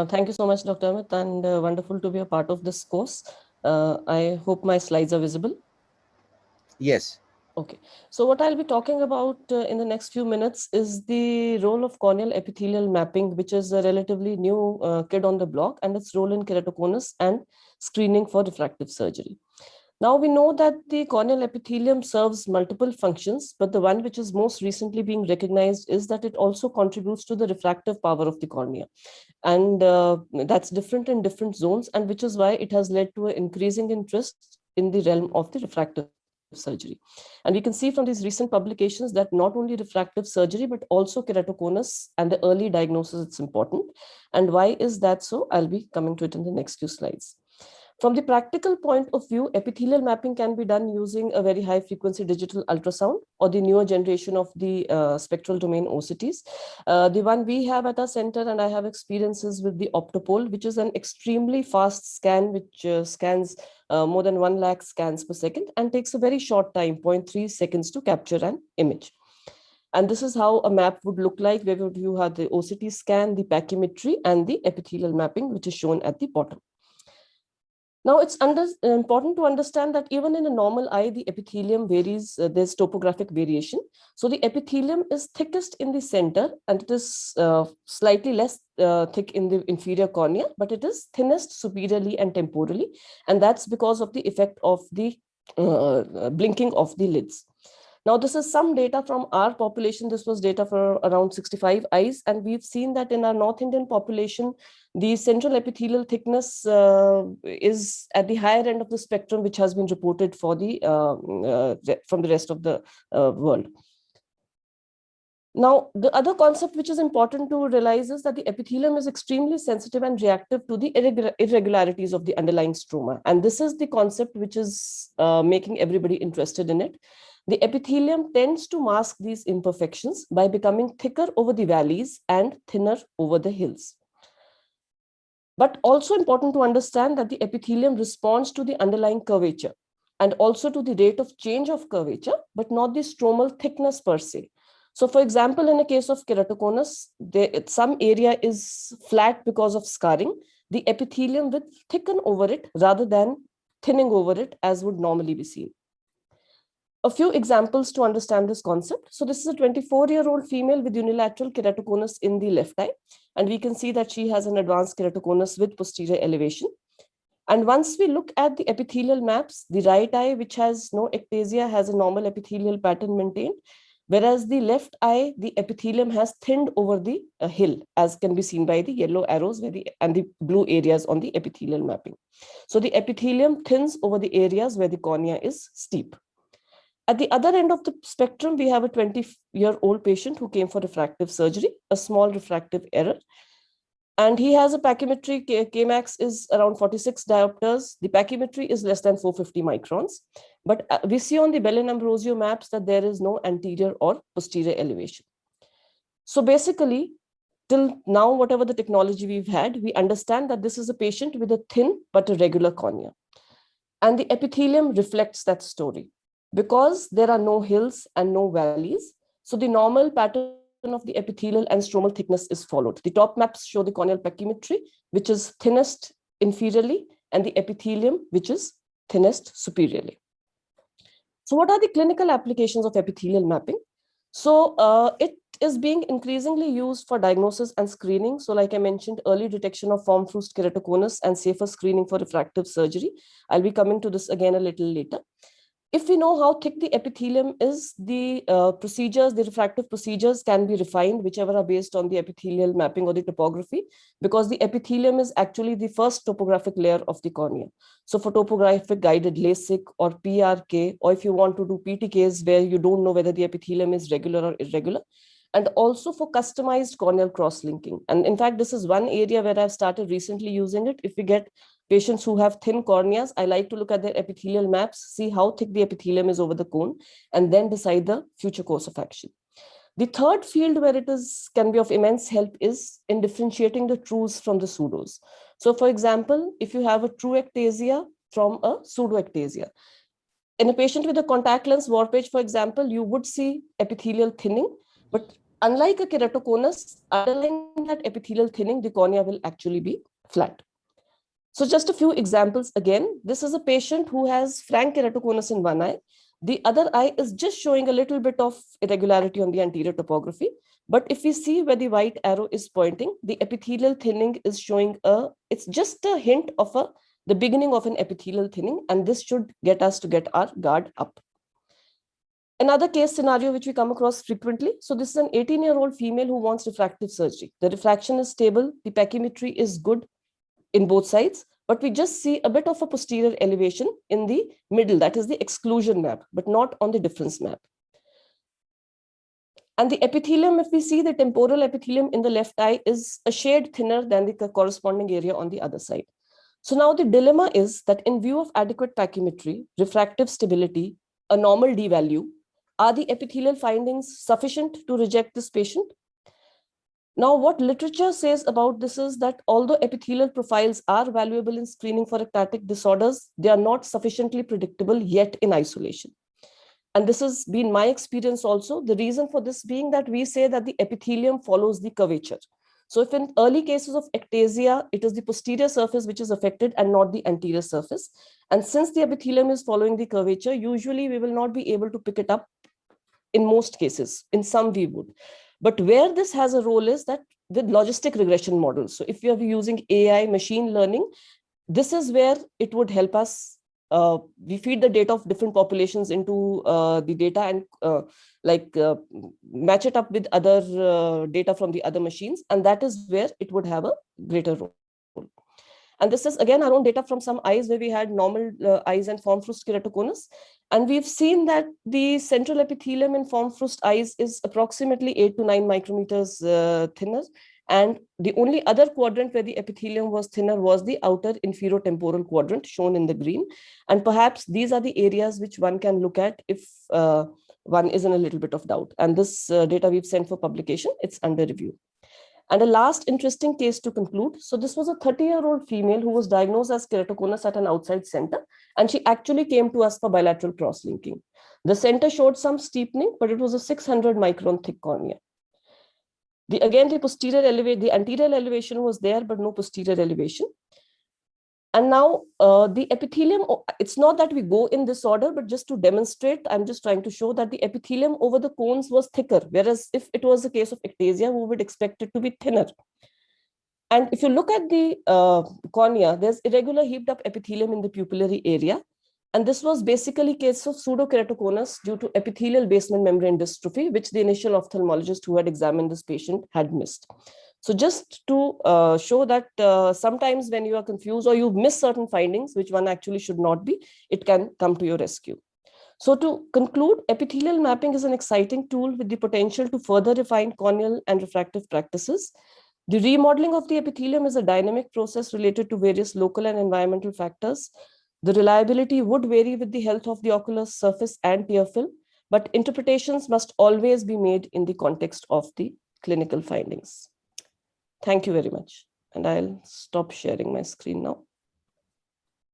Thank you so much, Dr. Amit, and wonderful to be a part of this course. I hope my slides are visible. Yes. Okay, so what I'll be talking about in the next few minutes is the role of corneal epithelial mapping, which is a relatively new kid on the block, and its role in keratoconus and screening for refractive surgery. Now we know that the corneal epithelium serves multiple functions, but the one which is most recently being recognized is that it also contributes to the refractive power of the cornea. And that's different in different zones, and which is why it has led to an increasing interest in the realm of the refractive surgery. And we can see from these recent publications that not only refractive surgery, but also keratoconus and the early diagnosis, it's important. And why is that so? I'll be coming to it in the next few slides. From the practical point of view, epithelial mapping can be done using a very high frequency digital ultrasound or the newer generation of the spectral domain OCTs. The one we have at our center, and I have experiences with the Optopole, which is an extremely fast scan, which scans more than 1 lakh scans per second and takes a very short time, 0.3 seconds to capture an image. And this is how a map would look like, where you have the OCT scan, the pachymetry, and the epithelial mapping, which is shown at the bottom. Now, it's important to understand that even in a normal eye, the epithelium varies. There's topographic variation. So the epithelium is thickest in the center, and it is slightly less thick in the inferior cornea, but it is thinnest superiorly and temporally. And that's because of the effect of the blinking of the lids. Now, this is some data from our population. This was data for around 65 eyes. And we've seen that in our North Indian population, the central epithelial thickness is at the higher end of the spectrum, which has been reported for the from the rest of the world. Now, the other concept which is important to realize is that the epithelium is extremely sensitive and reactive to the irregularities of the underlying stroma. And this is the concept which is making everybody interested in it. The epithelium tends to mask these imperfections by becoming thicker over the valleys and thinner over the hills. But also important to understand that the epithelium responds to the underlying curvature and also to the rate of change of curvature, but not the stromal thickness per se. So for example, in a case of keratoconus, some area is flat because of scarring. The epithelium will thicken over it rather than thinning over it as would normally be seen. A few examples to understand this concept. So this is a 24-year-old female with unilateral keratoconus in the left eye. And we can see that she has an advanced keratoconus with posterior elevation. And once we look at the epithelial maps, the right eye, which has no ectasia, has a normal epithelial pattern maintained, whereas the left eye, the epithelium has thinned over the hill, as can be seen by the yellow arrows and the blue areas on the epithelial mapping. So the epithelium thins over the areas where the cornea is steep. At the other end of the spectrum, we have a 20-year-old patient who came for refractive surgery, a small refractive error. And he has a pachymetry, Kmax is around 46 diopters. The pachymetry is less than 450 microns. But we see on the Bell and Ambrosio maps that there is no anterior or posterior elevation. So basically, till now, whatever the technology we've had, we understand that this is a patient with a thin but a regular cornea. And the epithelium reflects that story. Because there are no hills and no valleys, so the normal pattern of the epithelial and stromal thickness is followed. The top maps show the corneal pachymetry, which is thinnest inferiorly, and the epithelium, which is thinnest superiorly. So what are the clinical applications of epithelial mapping? So it is being increasingly used for diagnosis and screening. So like I mentioned, early detection of form-fused keratoconus and safer screening for refractive surgery. I'll be coming to this again a little later. If we know how thick the epithelium is, the refractive procedures can be refined, whichever are based on the epithelial mapping or the topography, because the epithelium is actually the first topographic layer of the cornea. So for topographic guided LASIK or PRK, or if you want to do PTKs where you don't know whether the epithelium is regular or irregular, and also for customized corneal cross-linking. And in fact, this is one area where I've started recently using it. If we get patients who have thin corneas, I like to look at their epithelial maps, see how thick the epithelium is over the cone, and then decide the future course of action. The third field where it can be of immense help is in differentiating the trues from the pseudos. So for example, if you have a true ectasia from a pseudoectasia, in a patient with a contact lens warpage, for example, you would see epithelial thinning, but unlike a keratoconus, underlying that epithelial thinning, the cornea will actually be flat. So just a few examples again. This is a patient who has frank keratoconus in one eye. The other eye is just showing a little bit of irregularity on the anterior topography. But if we see where the white arrow is pointing, the epithelial thinning is showing it's just a hint of the beginning of an epithelial thinning, and this should get us to get our guard up. Another case scenario which we come across frequently. So this is an 18-year-old female who wants refractive surgery. The refraction is stable, the pachymetry is good in both sides, but we just see a bit of a posterior elevation in the middle, that is the exclusion map, but not on the difference map. And the epithelium, if we see the temporal epithelium in the left eye is a shade thinner than the corresponding area on the other side. So now the dilemma is that in view of adequate pachymetry, refractive stability, a normal D value, are the epithelial findings sufficient to reject this patient? Now, what literature says about this is that although epithelial profiles are valuable in screening for ectatic disorders, they are not sufficiently predictable yet in isolation. And this has been my experience also. The reason for this being that we say that the epithelium follows the curvature. So if in early cases of ectasia, it is the posterior surface which is affected and not the anterior surface. And since the epithelium is following the curvature, usually we will not be able to pick it up in most cases. In some we would. But where this has a role is that with logistic regression models. So if you are using AI machine learning, this is where it would help us. We feed the data of different populations into the data and match it up with other data from the other machines. And that is where it would have a greater role. And this is again our own data from some eyes where we had normal eyes and form fruste keratoconus. And we've seen that the central epithelium in form fruste eyes is approximately 8 to 9 micrometers thinner. And the only other quadrant where the epithelium was thinner was the outer inferotemporal quadrant shown in the green. And perhaps these are the areas which one can look at if one is in a little bit of doubt. And this data we've sent for publication, it's under review. And a last interesting case to conclude. So this was a 30-year-old female who was diagnosed as keratoconus at an outside center, and she actually came to us for bilateral cross-linking. The center showed some steepening, but it was a 600 micron thick cornea. The anterior elevation was there, but no posterior elevation. And now the epithelium, it's not that we go in this order, but just to demonstrate, I'm just trying to show that the epithelium over the cones was thicker, whereas if it was a case of ectasia, we would expect it to be thinner. And if you look at the cornea, there's irregular heaped up epithelium in the pupillary area. And this was basically a case of pseudokeratoconus due to epithelial basement membrane dystrophy, which the initial ophthalmologist who had examined this patient had missed. So just to show that sometimes when you are confused or you miss certain findings, which one actually should not be, it can come to your rescue. So to conclude, epithelial mapping is an exciting tool with the potential to further refine corneal and refractive practices. The remodeling of the epithelium is a dynamic process related to various local and environmental factors. The reliability would vary with the health of the ocular surface and tear film, but interpretations must always be made in the context of the clinical findings. Thank you very much. And I'll stop sharing my screen now.